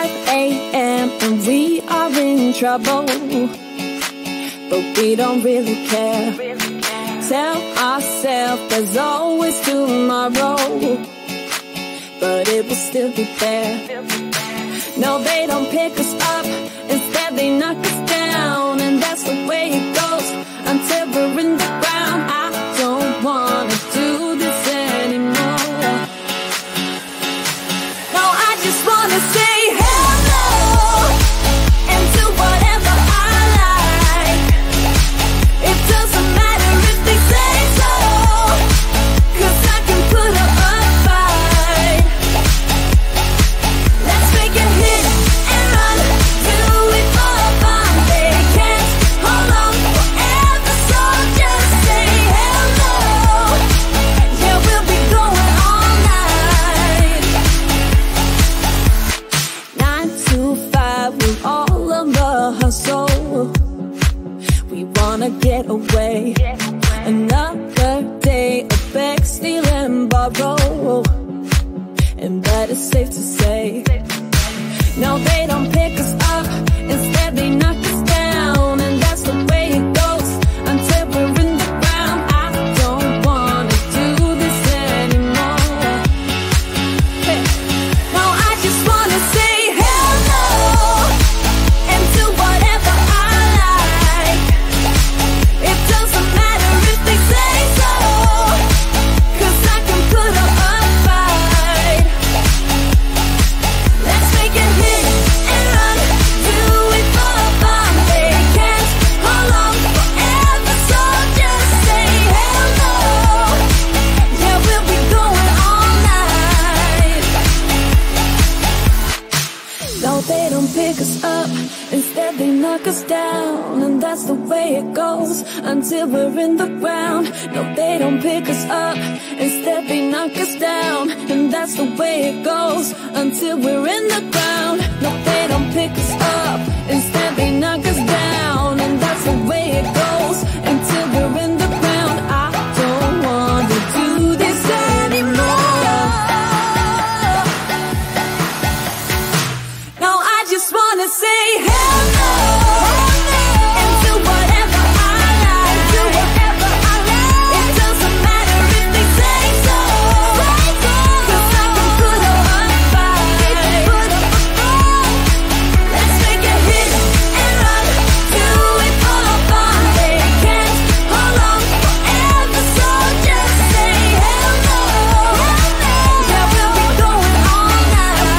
5 a.m. and we are in trouble, but we don't really care. Tell ourselves there's always tomorrow, but it will still be there. No, they don't pick us up, instead they knock us down, and that's the way it goes until we're in the ground. I don't wanna do this anymore. No, I just wanna say hello and do whatever I like. It doesn't matter if they say so, 'cause I can put up a fight. Let's make a hit and run, do it for fun. They can't hold on forever, so just say hello. Yeah, we'll be going all night. 9 to 5, we're all on the hustle. We wanna get away. Another day of beg, steal and borrow, and that is safe to say. No, they don't pick us up, instead they knock us down, and that's the way it goes until we're in the ground. I don't wanna do this anymore. Hey. No, I just wanna say hello and do whatever I like. It doesn't matter if they say so, 'cause I can put up a fight. Let's make a hit and run, do it for fun. They can't hold on forever, so just say hello. Yeah, we'll be going all night. No, they don't pick us up, instead they knock us down, and that's the way it goes until we're in the ground. No, they don't pick us up, instead they knock us down, and that's the way it goes until we're in the ground. No, they don't pick us up, instead they knock us down, and that's the way it goes until we're in the ground. I don't want to do this anymore. No, I just wanna say hello and do whatever I like. It doesn't matter if they say so, 'cause I can put up a fight. Let's make a hit and run, do it for fun. They can't hold on forever, so just say hello. Yeah, we'll be going all night.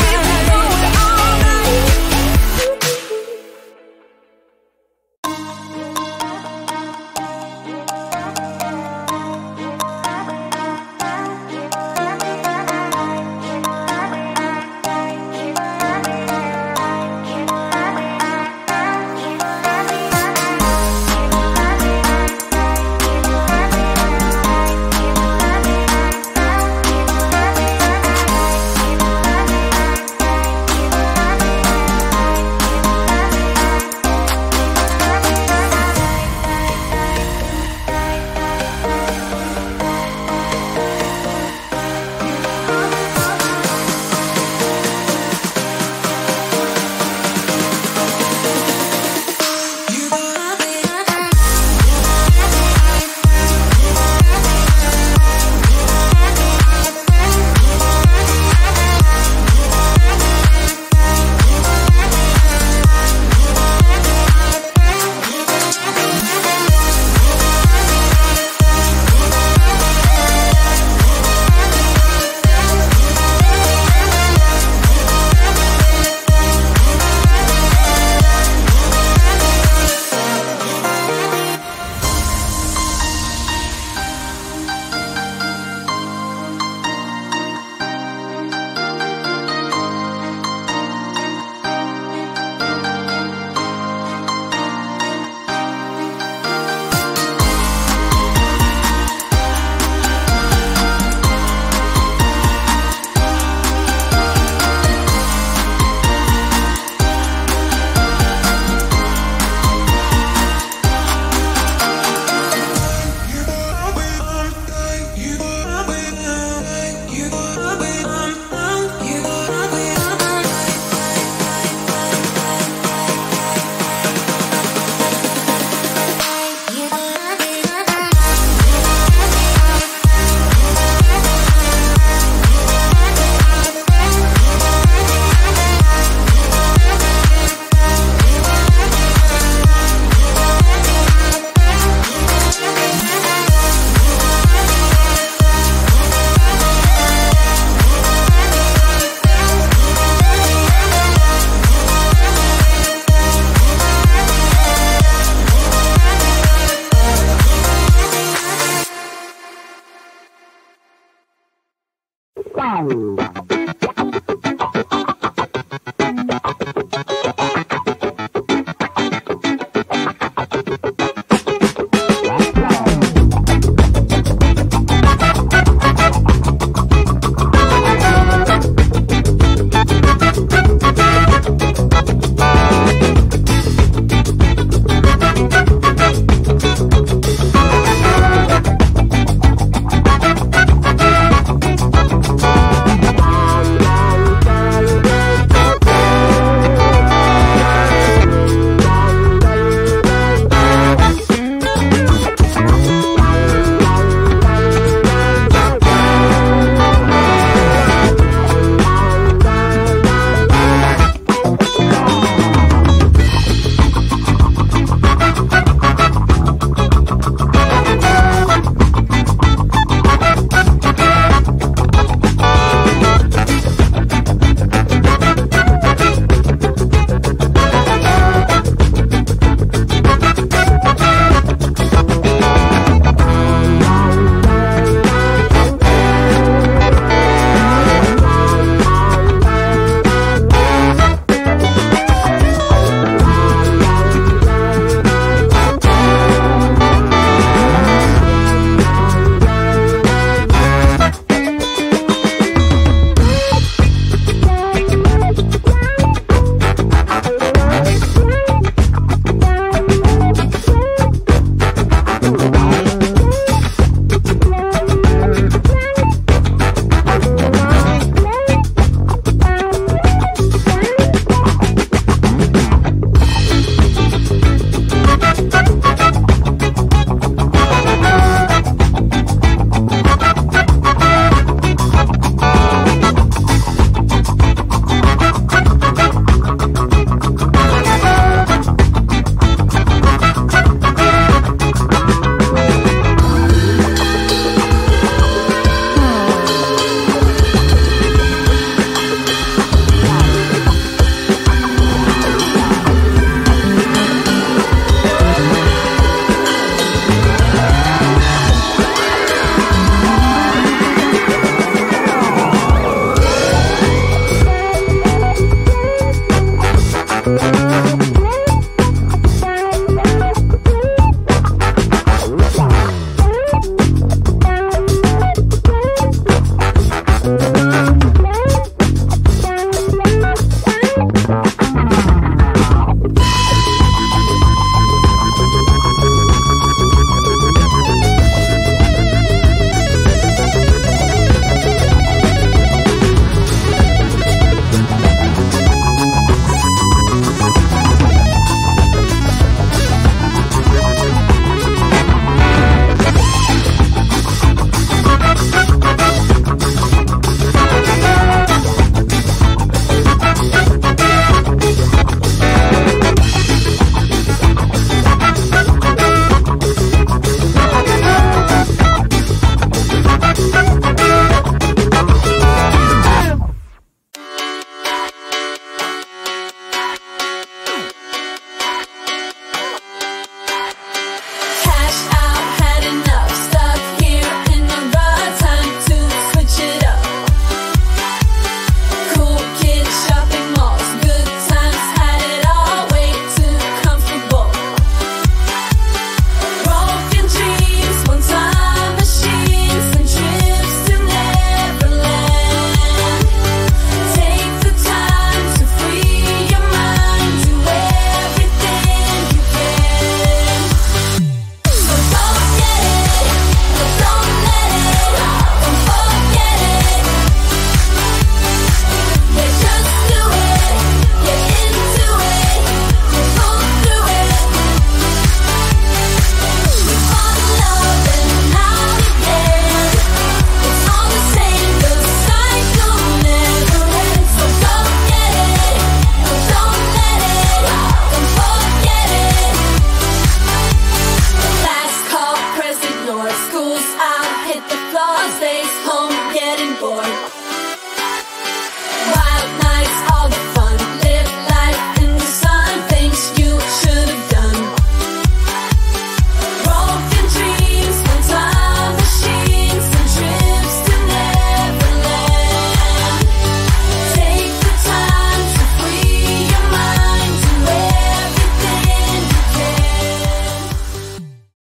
Wow.